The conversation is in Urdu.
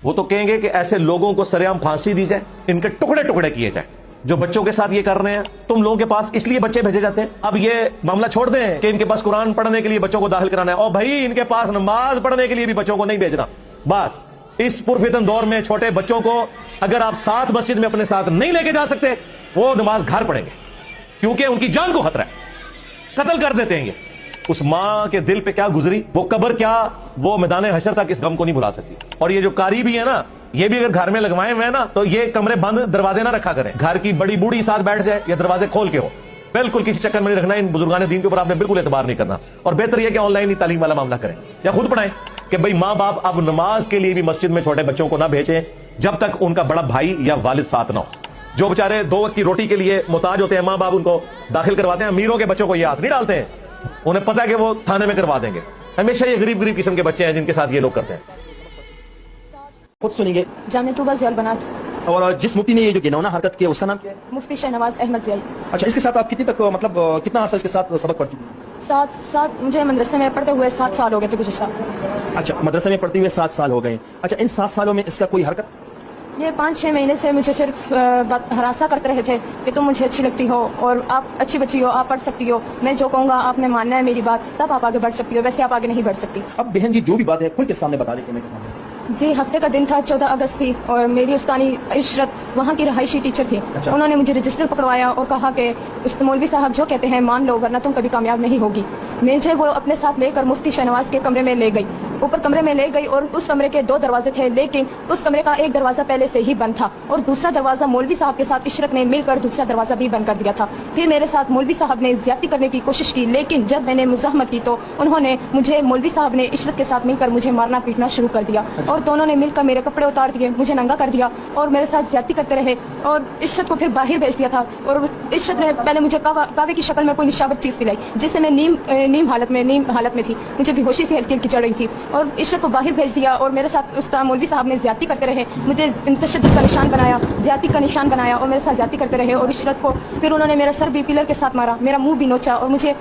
وہ تو کہیں گے کہ ایسے لوگوں کو سرعام پھانسی دی جائے، ان کے ٹکڑے ٹکڑے کیے جائیں جو بچوں کے ساتھ یہ کر رہے ہیں۔ تم لوگوں کے پاس اس لیے بچے بھیجے جاتے ہیں۔ اب یہ معاملہ چھوڑ دیں کہ ان کے پاس قرآن پڑھنے کے لیے بچوں کو داخل کرانا ہے، اور بھائی ان کے پاس نماز پڑھنے کے لیے بھی بچوں کو نہیں بھیجنا۔ بس اس پرفتن دور میں چھوٹے بچوں کو اگر آپ ساتھ مسجد میں اپنے ساتھ نہیں لے کے جا سکتے، وہ نماز گھر پڑھیں گے، کیونکہ ان کی جان کو خطرہ ہے، قتل کر دیتے ہیں یہ۔ اس ماں کے دل پہ کیا گزری، وہ قبر کیا، وہ میدان حشر تک اس غم کو نہیں بھلا سکتی۔ اور یہ جو قاری بھی ہے نا، یہ بھی اگر گھر میں لگوائے ہوئے ہیں نا، تو یہ کمرے بند، دروازے نہ رکھا کریں۔ گھر کی بڑی بوڑھی ساتھ بیٹھ جائے یا دروازے کھول کے ہو، بالکل کسی چکر میں نہیں رکھنا۔ ان بزرگان دین کے اوپر آپ نے بالکل اعتبار نہیں کرنا، اور بہتر یہ کہ آن لائن ہی تعلیم والا معاملہ کریں یا خود پڑھائیں کہ بھئی ماں باپ اب نماز کے لیے بھی مسجد میں چھوٹے بچوں کو نہ بھیجیں جب تک ان کا بڑا بھائی یا والد ساتھ نہ ہو۔ جو بیچارے 2 وقت کی روٹی کے لیے محتاج ہوتے ہیں، ماں باپ ان کو داخل کرواتے ہیں، امیروں کے بچوں کو یہ ہاتھ نہیں ڈالتے ہیں، انہیں پتہ ہے کہ وہ تھانے میں کروا دیں گے۔ ہمیشہ یہ غریب قسم کے بچے ہیں جن کے ساتھ یہ لوگ کرتے ہیں۔ خود سنیں گے جامع طوبہ ضیاء البنات۔ اور جس مفتی نے یہ جو گنونا حرکت کیا اس کا نام کیا ہے؟ مفتی شہنواز احمد ضیائی۔ اچھا، اس کے ساتھ آپ کتنی تک مطلب کتنا عرصہ اس کے ساتھ سبق پڑھتی ہیں؟ 7 مجھے مدرسے میں پڑھتے ہوئے 7 سال ہو گئے تھے گزشتہ۔ اچھا، مدرسے میں پڑھتے ہوئے 7 سال ہو گئے۔ اچھا، ان 7 سالوں میں اس کا کوئی حرکت؟ یہ 5-6 مہینے سے مجھے صرف ہراساں کرتے رہے تھے کہ تم مجھے اچھی لگتی ہو اور آپ اچھی بچی ہو، آپ پڑھ سکتی ہو، میں جو کہوں گا آپ نے ماننا ہے میری بات، تب آپ آگے بڑھ سکتی ہو، ویسے آپ آگے نہیں بڑھ سکتی۔ اب بہن جی جو بھی بات ہے کھل کے سامنے بتا دیں کیمرے کے سامنے۔ جی، ہفتے کا دن تھا، 14 اگست تھی، اور میری استانی عشرت وہاں کی رہائشی ٹیچر تھی۔ اچھا۔ انہوں نے مجھے رجسٹر پکڑوایا اور کہا کہ مولوی صاحب جو کہتے ہیں مان لو ورنہ تم کبھی کامیاب نہیں ہوگی۔ مجھے وہ اپنے ساتھ لے کر مفتی شہنواز کے کمرے میں لے گئی، اوپر کمرے میں لے گئی، اور اس کمرے کے 2 دروازے تھے، لیکن اس کمرے کا ایک دروازہ پہلے سے ہی بند تھا اور دوسرا دروازہ مولوی صاحب کے ساتھ عشرت نے مل کر دوسرا دروازہ بھی بند کر دیا تھا۔ پھر میرے ساتھ مولوی صاحب نے زیادتی کرنے کی کوشش کی، لیکن جب میں نے مزاحمت کی تو انہوں نے مولوی صاحب نے عشرت کے ساتھ مل کر مجھے مارنا پیٹنا شروع کر دیا، اور دونوں نے مل کر میرے کپڑے اتار دیے، مجھے ننگا کر دیا اور میرے ساتھ زیادتی کرتے رہے، اور عشرت کو پھر باہر بھیج دیا تھا۔ اور عشرت نے پہلے مجھے کعوے کی شکل میں کوئی نشابت چیز پلائی، جس سے میں نیم حالت میں تھی، مجھے بے ہوشی سے ہلکی ہلکی چڑھ رہی تھی، اور عشرت کو باہر بھیج دیا، اور میرے ساتھ اس طرح مولوی صاحب نے زیادتی کرتے رہے، مجھے تشدد کا نشان بنایا، زیادتی کا نشان بنایا، اور میرے ساتھ زیادتی کرتے رہے، اور عشرت کو پھر انہوں نے میرا سر بھی پلر کے ساتھ مارا، میرا منہ بھی نوچا، اور مجھے